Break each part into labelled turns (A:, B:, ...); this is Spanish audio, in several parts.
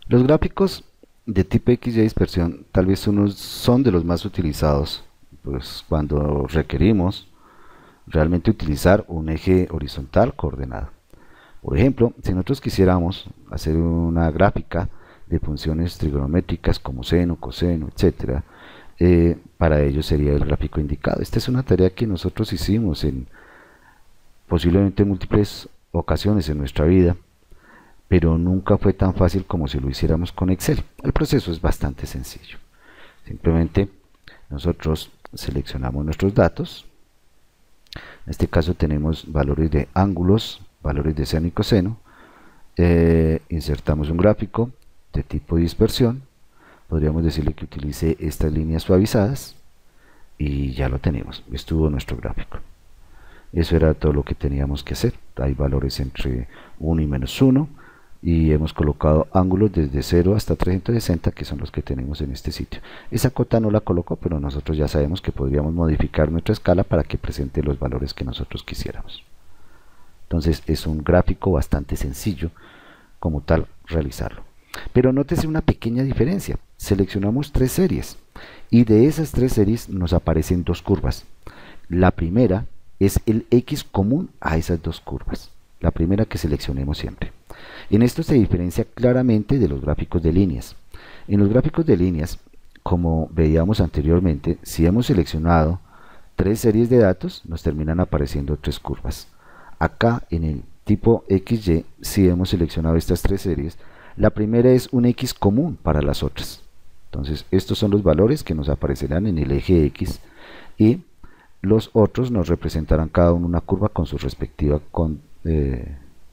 A: Los gráficos de tipo XY dispersión tal vez son de los más utilizados, pues cuando requerimos realmente utilizar un eje horizontal coordenado. Por ejemplo, si nosotros quisiéramos hacer una gráfica de funciones trigonométricas como seno, coseno, etcétera, para ello sería el gráfico indicado. Esta es una tarea que nosotros hicimos en posiblemente múltiples ocasiones en nuestra vida, pero nunca fue tan fácil como si lo hiciéramos con Excel. El proceso es bastante sencillo. Simplemente nosotros seleccionamos nuestros datos. En este caso tenemos valores de ángulos, valores de seno y coseno. Insertamos un gráfico de tipo dispersión. Podríamos decirle que utilice estas líneas suavizadas y ya lo tenemos. Estuvo nuestro gráfico. Eso era todo lo que teníamos que hacer. Hay valores entre 1 y menos 1 y hemos colocado ángulos desde 0 hasta 360, que son los que tenemos en este sitio. Esa cota no la colocó, pero nosotros ya sabemos que podríamos modificar nuestra escala para que presente los valores que nosotros quisiéramos. Entonces es un gráfico bastante sencillo como tal realizarlo. Pero nótese una pequeña diferencia. Seleccionamos 3 series y de esas 3 series nos aparecen 2 curvas. La primera es el X común a esas 2 curvas, la primera que seleccionemos siempre. En esto se diferencia claramente de los gráficos de líneas. En los gráficos de líneas, como veíamos anteriormente, si hemos seleccionado 3 series de datos, nos terminan apareciendo 3 curvas. Acá en el tipo XY, si hemos seleccionado estas 3 series, la primera es un X común para las otras. Entonces estos son los valores que nos aparecerán en el eje X y los otros nos representarán cada uno una curva con su respectiva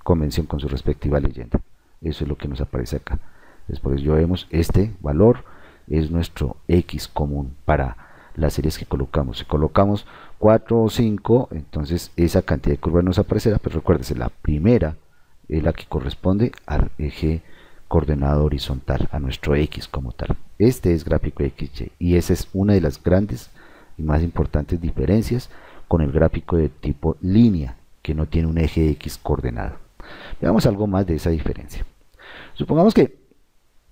A: convención, con su respectiva leyenda. Eso es lo que nos aparece acá. Entonces por eso vemos este valor es nuestro X común para las series que colocamos. Si colocamos 4 o 5, entonces esa cantidad de curvas nos aparecerá, pero recuérdese, la primera es la que corresponde al eje coordenado horizontal, a nuestro X como tal. Este es gráfico XY y esa es una de las grandes y más importantes diferencias con el gráfico de tipo línea, que no tiene un eje X coordenado. Veamos algo más de esa diferencia. Supongamos que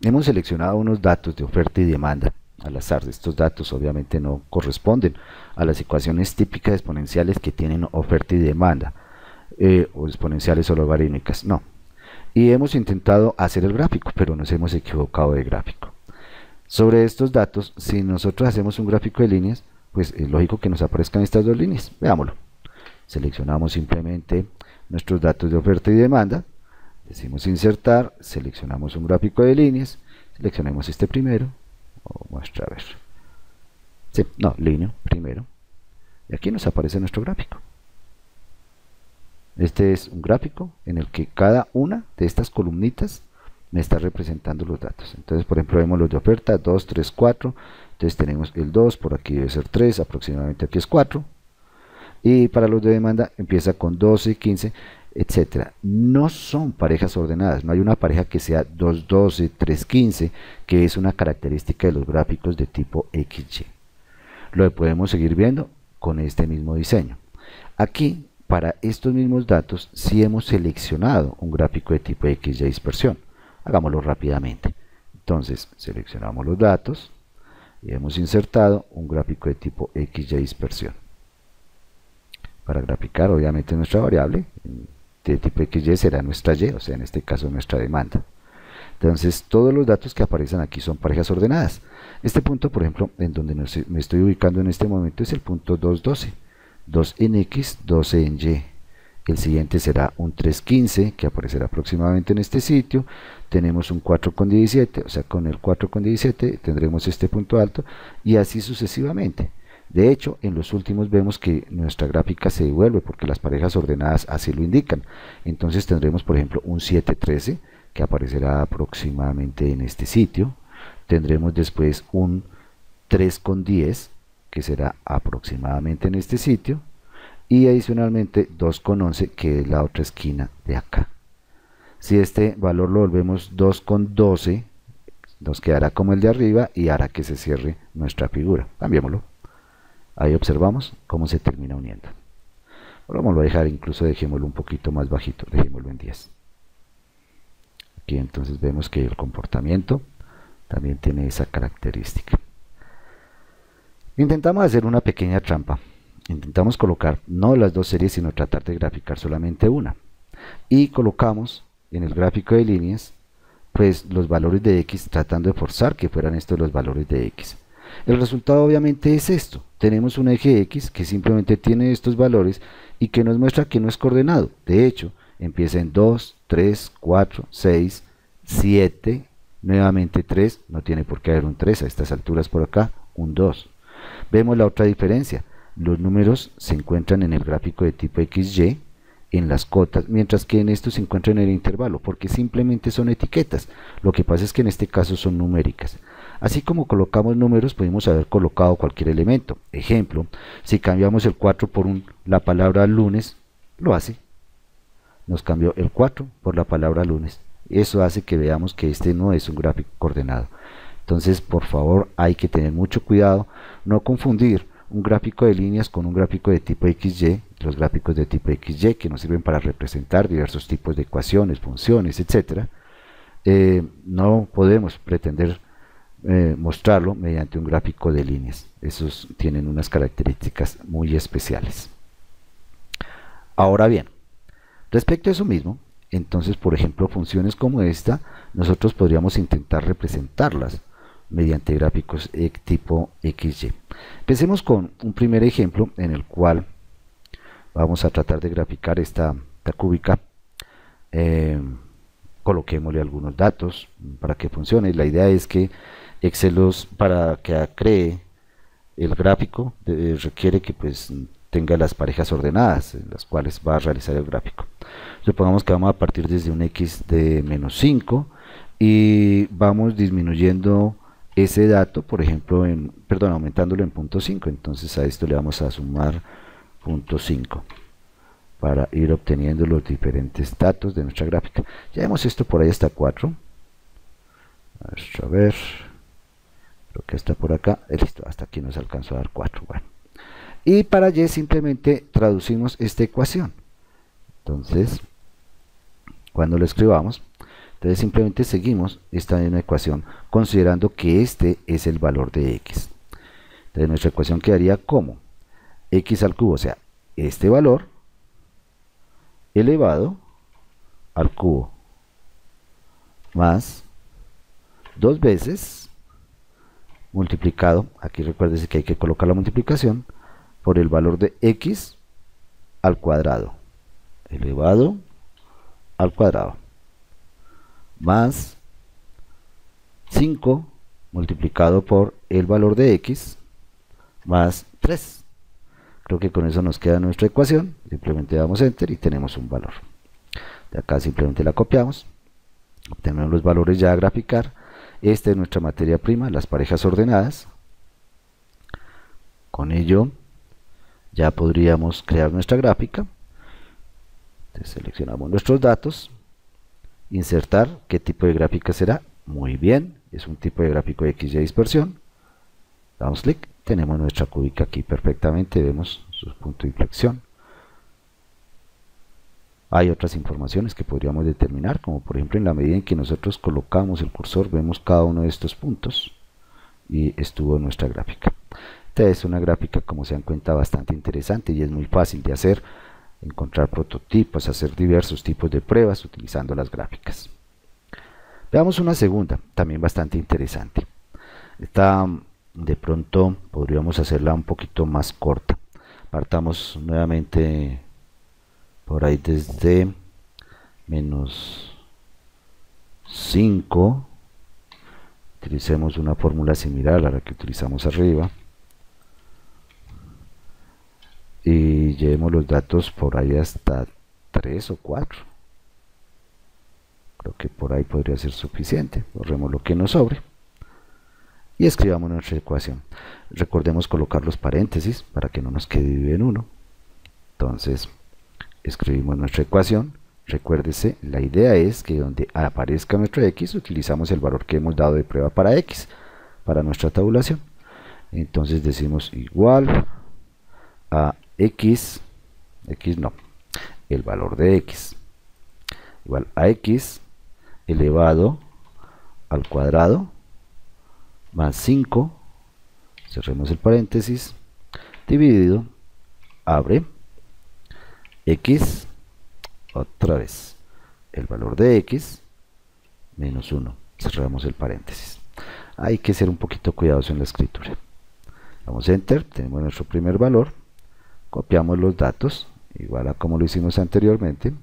A: hemos seleccionado unos datos de oferta y demanda al azar. Estos datos obviamente no corresponden a las ecuaciones típicas exponenciales que tienen oferta y demanda, o exponenciales o logarítmicas, no. Y hemos intentado hacer el gráfico, pero nos hemos equivocado de gráfico. Sobre estos datos, si nosotros hacemos un gráfico de líneas, pues es lógico que nos aparezcan estas 2 líneas. Veámoslo. Seleccionamos simplemente nuestros datos de oferta y demanda, decimos insertar, seleccionamos un gráfico de líneas, seleccionemos este primero, o muestra, a ver, sí, no, línea primero, y aquí nos aparece nuestro gráfico. Este es un gráfico en el que cada una de estas columnitas me está representando los datos. Entonces, por ejemplo, vemos los de oferta, 2, 3, 4. Entonces tenemos el 2, por aquí debe ser 3, aproximadamente aquí es 4. Y para los de demanda empieza con 12, 15, etcétera. No son parejas ordenadas, no hay una pareja que sea 2, 12, 3, 15, que es una característica de los gráficos de tipo XY. Lo podemos seguir viendo con este mismo diseño. Aquí, para estos mismos datos, sí hemos seleccionado un gráfico de tipo XY dispersión. Hagámoslo rápidamente. Entonces, seleccionamos los datos y hemos insertado un gráfico de tipo XY dispersión. Para graficar, obviamente, nuestra variable de tipo XY será nuestra Y, o sea, en este caso nuestra demanda. Entonces, todos los datos que aparecen aquí son parejas ordenadas. Este punto, por ejemplo, en donde me estoy ubicando en este momento es el punto 212. 2 en X, 12 en Y. El siguiente será un 315 que aparecerá aproximadamente en este sitio. Tenemos un 4,17, o sea, con el 4,17 tendremos este punto alto y así sucesivamente. De hecho, en los últimos vemos que nuestra gráfica se devuelve porque las parejas ordenadas así lo indican. Entonces tendremos, por ejemplo, un 713 que aparecerá aproximadamente en este sitio. Tendremos después un 3,10 que será aproximadamente en este sitio, y adicionalmente 2,11 que es la otra esquina de acá. Si este valor lo volvemos 2,12, nos quedará como el de arriba y hará que se cierre nuestra figura. Cambiémoslo. Ahí observamos cómo se termina uniendo. Ahora vamos a dejar, incluso dejémoslo un poquito más bajito, dejémoslo en 10. Aquí entonces vemos que el comportamiento también tiene esa característica. Intentamos hacer una pequeña trampa. Intentamos colocar no las dos series, sino tratar de graficar solamente una. Y colocamos en el gráfico de líneas pues los valores de x, tratando de forzar que fueran estos los valores de x. El resultado obviamente es esto. Tenemos un eje x que simplemente tiene estos valores y que nos muestra que no es coordenado. De hecho, empieza en 2, 3, 4, 6, 7, nuevamente 3, no tiene por qué haber un 3 a estas alturas por acá, un 2. Vemos la otra diferencia. Los números se encuentran en el gráfico de tipo XY en las cotas, mientras que en estos se encuentran en el intervalo, porque simplemente son etiquetas. Lo que pasa es que en este caso son numéricas. Así como colocamos números, podemos haber colocado cualquier elemento. Ejemplo, si cambiamos el 4 por la palabra lunes, lo hace. Nos cambió el 4 por la palabra lunes. Eso hace que veamos que este no es un gráfico coordenado. Entonces, por favor, hay que tener mucho cuidado, no confundir un gráfico de líneas con un gráfico de tipo XY. Los gráficos de tipo XY que nos sirven para representar diversos tipos de ecuaciones, funciones, etc. No podemos pretender mostrarlo mediante un gráfico de líneas. Esos tienen unas características muy especiales. Ahora bien, respecto a eso mismo, entonces, por ejemplo, funciones como esta, nosotros podríamos intentar representarlas mediante gráficos tipo XY. Empecemos con un primer ejemplo en el cual vamos a tratar de graficar esta cúbica. Coloquémosle algunos datos para que funcione. La idea es que Excel, para que cree el gráfico, requiere que pues tenga las parejas ordenadas en las cuales va a realizar el gráfico. Supongamos que vamos a partir desde un x de menos 5 y vamos disminuyendo ese dato, por ejemplo, aumentándolo en 0.5. Entonces a esto le vamos a sumar 0.5 para ir obteniendo los diferentes datos de nuestra gráfica. Ya vemos esto por ahí hasta 4. A ver, creo que está por acá. Listo, hasta aquí nos alcanzó a dar 4. Bueno. Y para y simplemente traducimos esta ecuación. Entonces, cuando lo escribamos, entonces simplemente seguimos esta misma ecuación, considerando que este es el valor de x. Entonces nuestra ecuación quedaría como x al cubo, o sea, este valor elevado al cubo más 2 veces multiplicado, aquí recuérdese que hay que colocar la multiplicación, por el valor de x al cuadrado elevado al cuadrado más 5 multiplicado por el valor de x más 3. Creo que con eso nos queda nuestra ecuación. Simplemente damos enter y tenemos un valor. De acá simplemente la copiamos, obtenemos los valores ya a graficar. Esta es nuestra materia prima, las parejas ordenadas. Con ello ya podríamos crear nuestra gráfica. Entonces seleccionamos nuestros datos, insertar. ¿Qué tipo de gráfica será? Muy bien, es un tipo de gráfico de XY dispersión. Damos clic, tenemos nuestra cúbica aquí perfectamente, vemos su punto de inflexión. Hay otras informaciones que podríamos determinar, como por ejemplo en la medida en que nosotros colocamos el cursor, vemos cada uno de estos puntos y estuvo nuestra gráfica. Esta es una gráfica, como se dan cuenta, bastante interesante y es muy fácil de hacer, encontrar prototipos, hacer diversos tipos de pruebas utilizando las gráficas. Veamos una segunda, también bastante interesante. Esta de pronto podríamos hacerla un poquito más corta. Partamos nuevamente por ahí desde menos 5. Utilicemos una fórmula similar a la que utilizamos arriba. Y llevemos los datos por ahí hasta 3 o 4. Creo que por ahí podría ser suficiente. Borremos lo que nos sobre y escribamos nuestra ecuación. Recordemos colocar los paréntesis para que no nos quede dividido en 1. Entonces escribimos nuestra ecuación. Recuérdese, la idea es que donde aparezca nuestra x utilizamos el valor que hemos dado de prueba para x, para nuestra tabulación. Entonces decimos igual a el valor de x igual a x elevado al cuadrado más 5, cerremos el paréntesis, dividido, abre, x, otra vez, el valor de x, menos 1, cerramos el paréntesis. Hay que ser un poquito cuidadoso en la escritura. Damos enter, tenemos nuestro primer valor, copiamos los datos, igual a como lo hicimos anteriormente.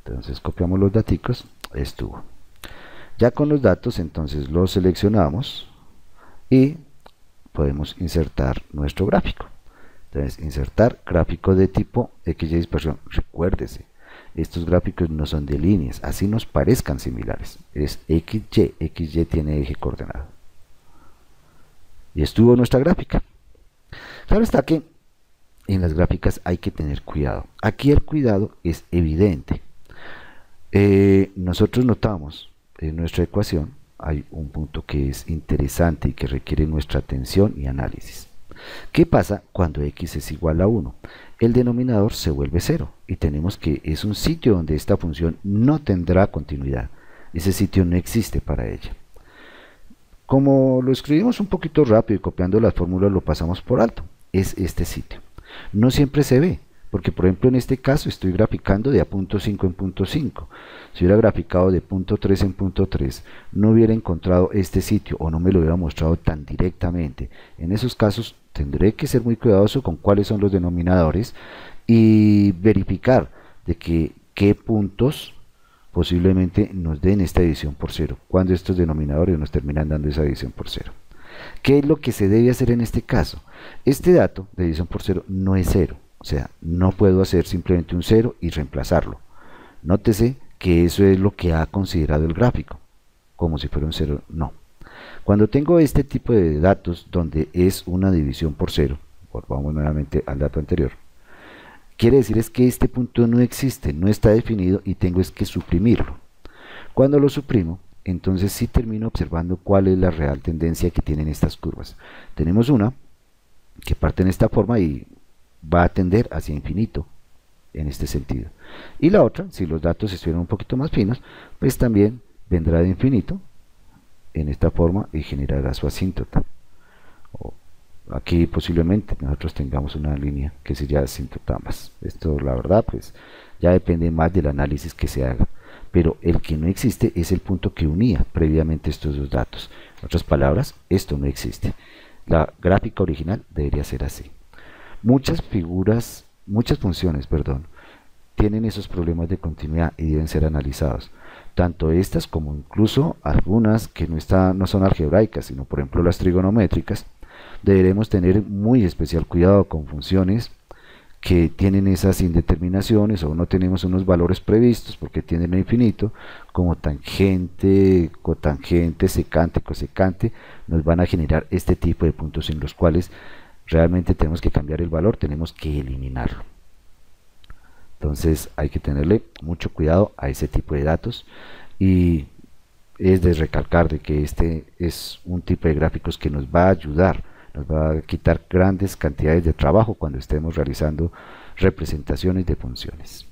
A: Entonces copiamos los daticos, estuvo. Ya con los datos, entonces los seleccionamos y podemos insertar nuestro gráfico. Entonces, insertar gráfico de tipo XY dispersión. Recuérdese, estos gráficos no son de líneas, así nos parezcan similares. Es XY, XY tiene eje coordenado. Y estuvo nuestra gráfica. Claro está que en las gráficas hay que tener cuidado. Aquí el cuidado es evidente. Nosotros notamos en nuestra ecuación hay un punto que es interesante y que requiere nuestra atención y análisis. ¿Qué pasa cuando x es igual a 1? El denominador se vuelve 0 y tenemos que es un sitio donde esta función no tendrá continuidad. Ese sitio no existe para ella. Como lo escribimos un poquito rápido y copiando las fórmulas lo pasamos por alto, es este sitio. No siempre se ve, porque por ejemplo en este caso estoy graficando de a punto 5 en punto 5. Si hubiera graficado de punto 3 en punto 3, no hubiera encontrado este sitio o no me lo hubiera mostrado tan directamente. En esos casos tendré que ser muy cuidadoso con cuáles son los denominadores y verificar de que qué puntos posiblemente nos den esta división por 0, cuando estos denominadores nos terminan dando esa división por 0. ¿Qué es lo que se debe hacer en este caso? Este dato de división por 0 no es 0, o sea, no puedo hacer simplemente un 0 y reemplazarlo. Nótese que eso es lo que ha considerado el gráfico, como si fuera un 0, no. Cuando tengo este tipo de datos donde es una división por 0, volvamos nuevamente al dato anterior, quiere decir es que este punto no existe, no está definido y tengo es que suprimirlo. Cuando lo suprimo, entonces sí termino observando cuál es la real tendencia que tienen estas curvas. Tenemos una que parte en esta forma y va a tender hacia infinito en este sentido. Y la otra, si los datos estuvieran un poquito más finos, pues también vendrá de infinito en esta forma y generará su asíntota. Aquí posiblemente nosotros tengamos una línea que sería asíntota ambas. Esto la verdad pues ya depende más del análisis que se haga. Pero el que no existe es el punto que unía previamente estos dos datos. En otras palabras, esto no existe. La gráfica original debería ser así. Muchas funciones, tienen esos problemas de continuidad y deben ser analizados. Tanto estas como incluso algunas que no son algebraicas, sino por ejemplo las trigonométricas, deberemos tener muy especial cuidado con funciones que tienen esas indeterminaciones o no tenemos unos valores previstos porque tienen el infinito, como tangente, cotangente, secante, cosecante, nos van a generar este tipo de puntos en los cuales realmente tenemos que cambiar el valor, tenemos que eliminarlo. Entonces hay que tenerle mucho cuidado a ese tipo de datos y es de recalcar de que este es un tipo de gráficos que nos va a ayudar, nos va a quitar grandes cantidades de trabajo cuando estemos realizando representaciones de funciones.